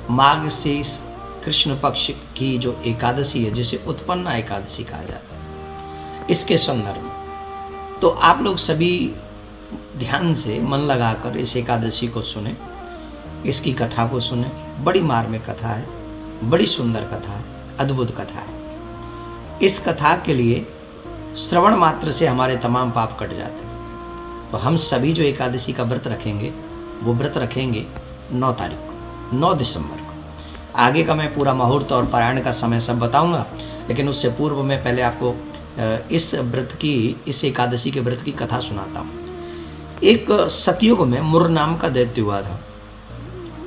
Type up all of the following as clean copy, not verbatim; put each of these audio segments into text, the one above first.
माघ से इस कृष्ण पक्ष की जो एकादशी है, जिसे उत्पन्ना एकादशी कहा जाता है, इसके संदर्भ में तो आप लोग सभी ध्यान से मन लगाकर इस एकादशी को सुने, इसकी कथा को सुने। बड़ी मार्मिक कथा है, बड़ी सुंदर कथा है, अद्भुत कथा है। इस कथा के लिए श्रवण मात्र से हमारे तमाम पाप कट जाते हैं। तो हम सभी जो एकादशी का व्रत रखेंगे, वो व्रत रखेंगे 9 तारीख को, 9 दिसंबर को। आगे का मैं पूरा मुहूर्त और पारायण का समय सब बताऊंगा, लेकिन उससे पूर्व मैं पहले आपको इस व्रत की, इस एकादशी के व्रत की कथा सुनाता हूँ। एक सतयुग में मुर नाम का दैत्य हुआ था।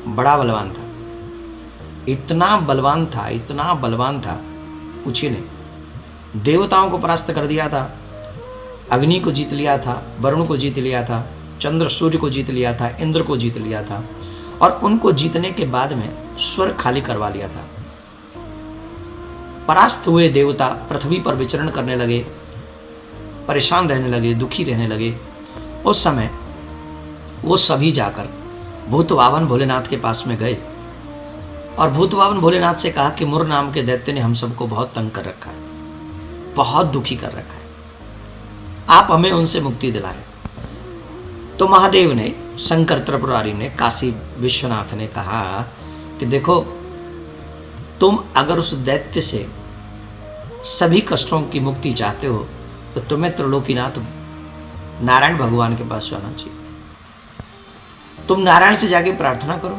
बड़ा बलवान था, इतना बलवान था, इतना बलवान था, पूछिए नहीं। देवताओं को परास्त कर दिया था, अग्नि को जीत लिया था, वरुण को जीत लिया था, चंद्र सूर्य को जीत लिया था, इंद्र को जीत लिया था, और उनको जीतने के बाद में स्वर्ग खाली करवा लिया था। परास्त हुए देवता पृथ्वी पर विचरण करने लगे, परेशान रहने लगे, दुखी रहने लगे। उस समय वो सभी जाकर भूतवावन भोलेनाथ के पास में गए और भूतवावन भोलेनाथ से कहा कि मुर नाम के दैत्य ने हम सबको बहुत तंग कर रखा है, बहुत दुखी कर रखा है, आप हमें उनसे मुक्ति दिलाएं। तो महादेव ने, शंकर त्रिपुरारी ने, काशी विश्वनाथ ने कहा कि देखो, तुम अगर उस दैत्य से सभी कष्टों की मुक्ति चाहते हो तो तुम्हें त्रिलोकीनाथ नारायण भगवान के पास जाना चाहिए। तुम नारायण से जाके प्रार्थना करो।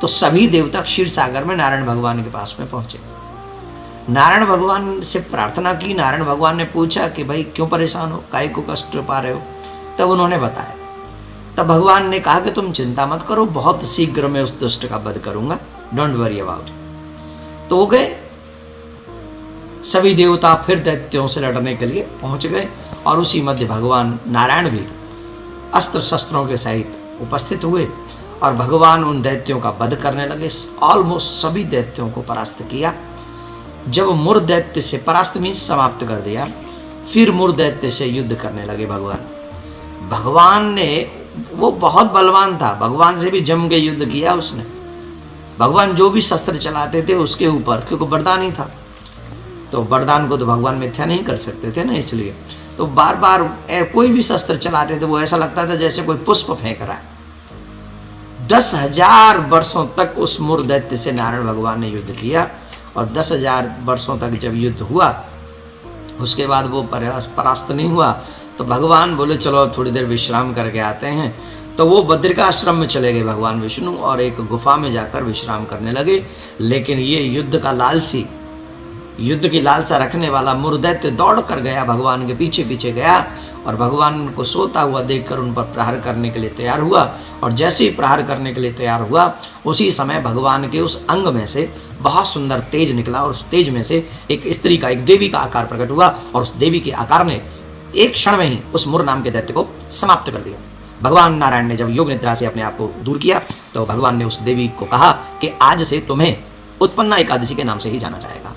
तो सभी देवता क्षीर सागर में नारायण भगवान के पास में पहुंचे। नारायण भगवान से प्रार्थना की। नारायण भगवान ने पूछा कि भाई क्यों परेशान हो, काहे को कष्ट पा रहे हो? तब उन्होंने बताया। तब भगवान ने कहा कि तुम चिंता मत करो, बहुत शीघ्र मैं उस दुष्ट का वध करूंगा, डोंट वरी अबाउट इट। तो वो गए, सभी देवता फिर दैत्यों से लड़ने के लिए पहुंच गए और उसी मध्य भगवान नारायण भी अस्त्र शस्त्रों के सहित उपस्थित हुए और भगवान उन दैत्यों का वध करने लगे। ऑलमोस्ट सभी दैत्यों को परास्त किया। जब मुर दैत्य से, परास्त मीन्स समाप्त कर दिया, फिर मुर दैत्य से युद्ध करने लगे भगवान ने, वो बहुत बलवान था, भगवान से भी जम के युद्ध किया उसने। भगवान जो भी शस्त्र चलाते थे उसके ऊपर, क्योंकि वरदान ही था, तो वरदान को तो भगवान मिथ्या नहीं कर सकते थे ना, इसलिए तो बार बार कोई भी शस्त्र चलाते थे वो ऐसा लगता था जैसे कोई पुष्प फेंक रहा है। 10,000 वर्षों तक उस मुर दैत्य से नारायण भगवान ने युद्ध किया और 10,000 वर्षों तक जब युद्ध हुआ, उसके बाद वो परास्त नहीं हुआ। तो भगवान बोले चलो थोड़ी देर विश्राम करके आते हैं। तो वो बद्रिकाश्रम में चले गए भगवान विष्णु और एक गुफा में जाकर विश्राम करने लगे। लेकिन ये युद्ध की लालसा रखने वाला मुर दैत्य दौड़ कर गया, भगवान के पीछे पीछे गया और भगवान को सोता हुआ देखकर उन पर प्रहार करने के लिए तैयार हुआ। और जैसे ही प्रहार करने के लिए तैयार हुआ, उसी समय भगवान के उस अंग में से बहुत सुंदर तेज निकला और उस तेज में से एक स्त्री का, एक देवी का आकार प्रकट हुआ और उस देवी के आकार ने एक क्षण में ही उस मुर नाम के दैत्य को समाप्त कर दिया। भगवान नारायण ने जब योग निद्रा से अपने आप को दूर किया तो भगवान ने उस देवी को कहा कि आज से तुम्हें उत्पन्ना एकादशी के नाम से ही जाना जाएगा।